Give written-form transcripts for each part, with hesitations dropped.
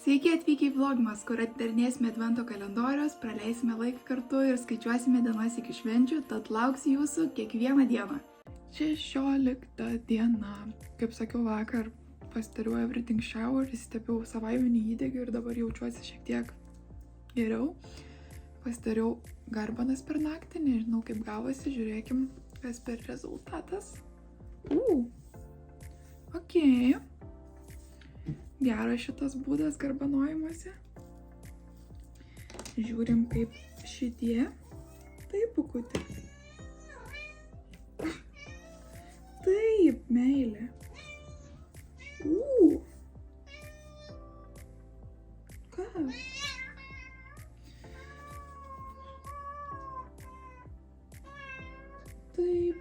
Sveiki atvykę į Vlogmas, kur atidarinėsime advento kalendorius, praleisime laiką kartu ir skaičiuosime dienas iki švenčių, tad lauksiu jūsų kiekvieną dieną. 16 diena. Kaip sakiau vakar, pasidariau everything shower, įsitepiau savaiminį įdegį ir dabar jaučiuosi šiek tiek geriau. Pasidariau garbanas per naktį, nežinau kaip gavosi, žiūrėkim, kas per rezultatas. Ok. Geras šitas būdas garbanojimuose. Žiūrim kaip šitie. Taip, pukutė. Taip, meilė. Ką? Taip.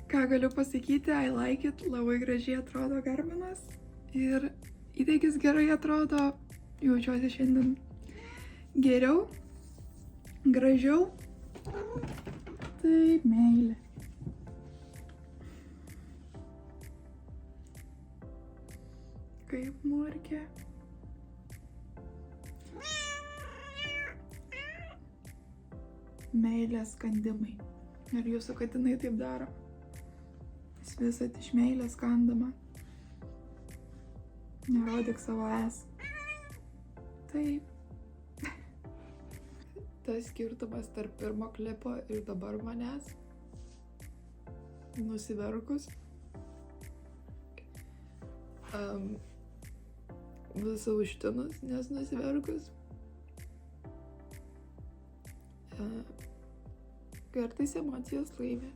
Ką galiu pasakyti, I like it, labai gražiai atrodo garbanas ir įdegis gerai atrodo, jaučiuosi šiandien geriau, gražiau. Taip, meilė. Kaip morkė. Meilės skandimai. Ir jūsų katinai taip daro. Visat iš meilės kandama. Nerodyk savo es. Taip. Tas skirtumas tarp pirmo klipo ir dabar manęs. Nusiverkus. Visą užtinus, nes nusiverkus. Kartais emocijos laimi.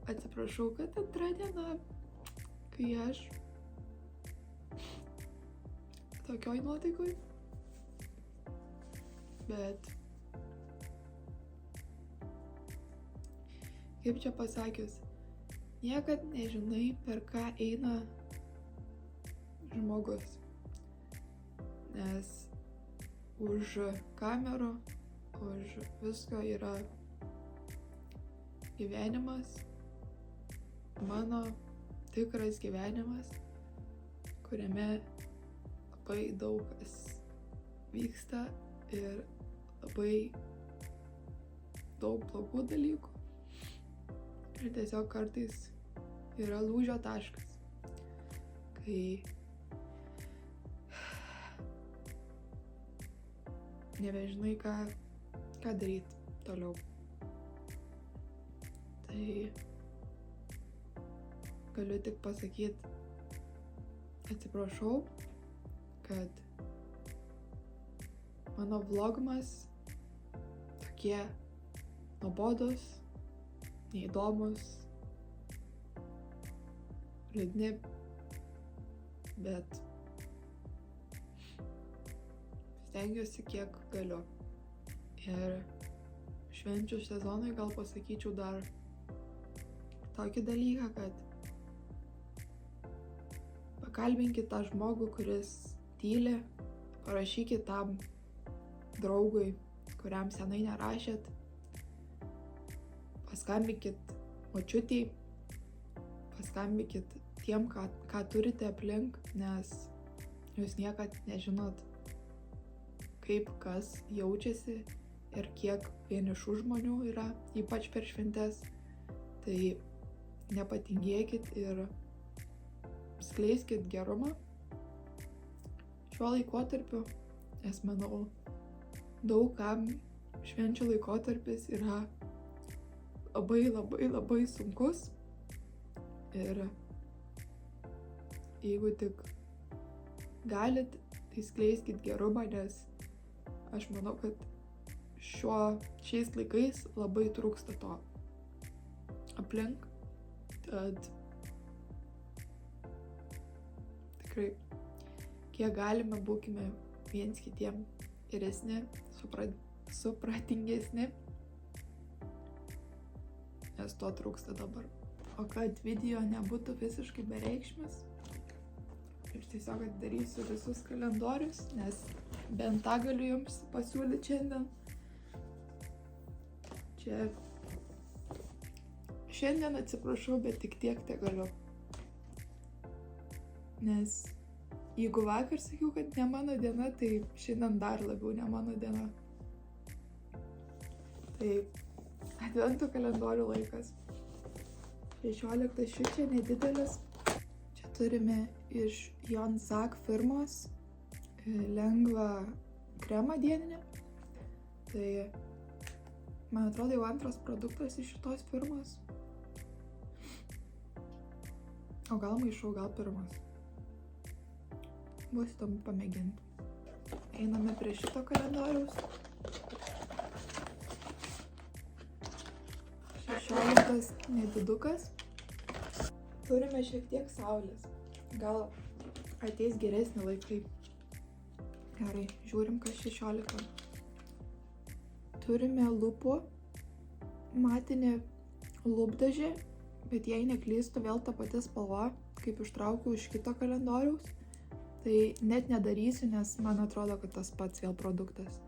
Atsiprašau, kad antra diena, kai aš tokioj nuotaikoj, bet kaip čia pasakius, niekad nežinai, per ką eina žmogus, nes už kamerų, už visko yra gyvenimas, mano tikras gyvenimas, kuriame labai daug kas vyksta ir labai daug blogų dalykų. Ir tiesiog kartais yra lūžio taškas, kai nebežinai, ką daryti toliau. Tai galiu tik pasakyti, atsiprašau, kad mano vlogmas tokie nuobodus, neįdomus, liūdni, bet stengiuosi kiek galiu. Ir švenčių sezonui gal pasakyčiau dar tokį dalyką, kad pakalbinkit tą žmogų, kuris tyli, parašykit tam draugui, kuriam senai nerašėt, paskambinkit močiutei, paskambinkit tiem, ką turite aplink, nes jūs niekad nežinot, kaip kas jaučiasi ir kiek vienišų žmonių yra, ypač per šventes. Tai nepatingėkit ir skleiskit gerumą šiuo laikotarpiu, nes manau, daug kam švenčių laikotarpis yra labai sunkus. Ir jeigu tik galit, tai skleiskit gerumą, nes aš manau, kad šiais laikais labai trūksta to aplink. Tad tikrai, kiek galime, būkime viens kitiem geresni, supratingesni, nes to trūksta dabar. O kad video nebūtų visiškai bereikšmis, aš tiesiog atidarysiu visus kalendorius, nes bent tą galiu jums pasiūlyti šiandien. Čia šiandien atsiprašau, bet tik tiek tegaliu. Nes jeigu vakar sakiau, kad ne mano diena, tai šiandien dar labiau ne mano diena. Tai advento kalendorių laikas. 16 šičia nedidelis. Čia turime iš Jon Zak firmos lengvą kremą dieninį. Tai man atrodo jau antras produktas iš šitos firmos. O gal maišau, gal pirmas. Bus įdomu pamėginti. Einame prie šito kalendoriaus. 16 nedidukas. Turime šiek tiek saulės. Gal ateis geresni laikai. Gerai, žiūrim, kas 16. Turime lūpų matinį lūpdažį, bet jei neklystu, vėl ta pati spalva, kaip ištraukiau iš kito kalendoriaus. Tai net nedarysiu, nes man atrodo, kad tas pats vėl produktas.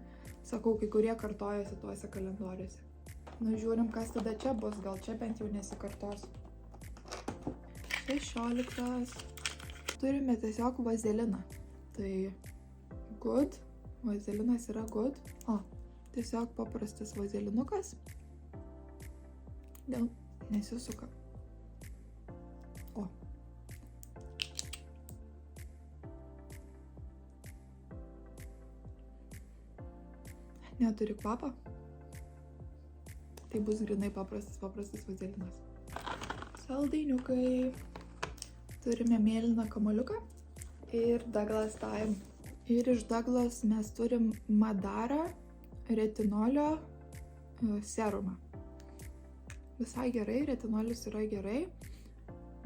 Sakau, kai kurie kartojasi tuose kalendoriuose. Nu, žiūrim, kas tada čia bus, gal čia bent jau nesikartos. 16. Turime tiesiog vazeliną. Tai good. Vazelinas yra good. O, tiesiog paprastas vazelinukas. Dėl nesisuka. O. Neturi kvapą. Tai bus grinai paprastas vazelinas. Saldainiukai. Turime mėlyną kamuoliuką ir Douglas Time. Ir iš Douglas mes turim Madara retinolio serumą. Visai gerai, retinolis yra gerai,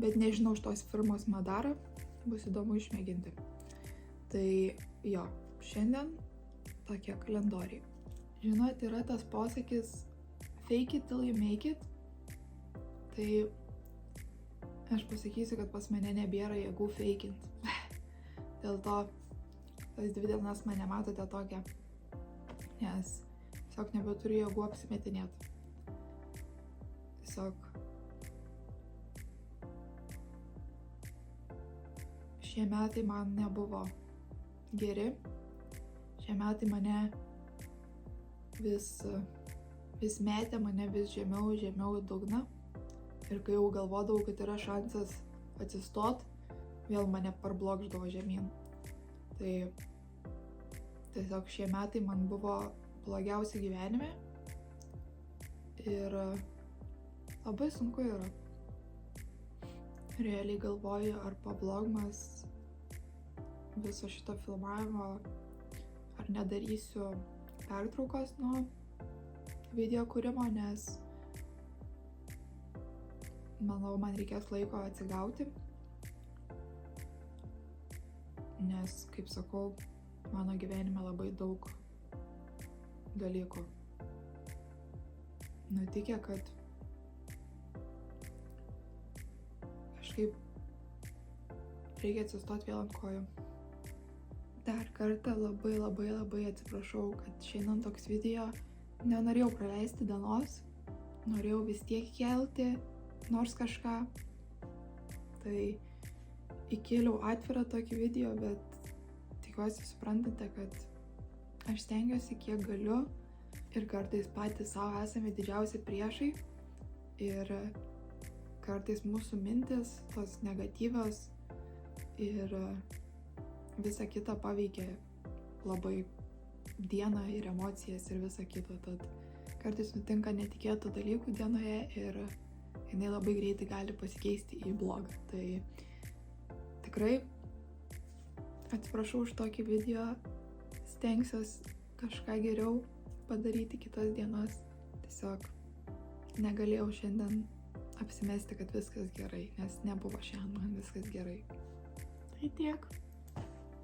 bet nežinau iš tos firmos Madara, bus įdomu išmėginti. Tai jo, šiandien tokie kalendoriai. Žinot, yra tas posakis fake it till you make it. Tai aš pasakysiu, kad pas mane nebėra jėgų feikint. Dėl to tas 2 dienas mane matote tokią, nes tiesiog nebeturiu jėgų apsimetinėti. Tiesiog šie metai man nebuvo geri. Šie metai mane vis metė mane vis žemiau į dugną. Ir kai jau galvodavau, kad yra šansas atsistot, vėl mane parblokšdavo žemyn. Tai tiesiog šie metai man buvo blogiausi gyvenime. Ir labai sunku yra. Realiai galvoju, ar po vlogmas viso šito filmavimo, ar nedarysiu pertraukos nuo video kūrimo, nes manau, man reikės laiko atsigauti, nes, kaip sakau, mano gyvenime labai daug dalykų nutikę, kad kažkaip reikia atsistoti vėl ant kojų. Dar kartą labai atsiprašau, kad šiandien toks video. Nenorėjau praleisti dienos, norėjau vis tiek kelti nors kažką. Tai įkėliau atvirą tokį video, bet tikiuosi suprantate, kad aš stengiuosi kiek galiu ir kartais patys savo esame didžiausi priešai ir kartais mūsų mintis, tos negatyvios ir visa kita paveikia labai dieną ir emocijas ir visa kita. Tad kartais nutinka netikėtų dalykų dienoje ir jinai labai greitai gali pasikeisti į blogą. Tai tikrai atsiprašau už tokį video, stengsiuosi kažką geriau padaryti kitas dienas. Tiesiog negalėjau šiandien apsimesti, kad viskas gerai, nes nebuvo šiandien man viskas gerai. Tai tiek.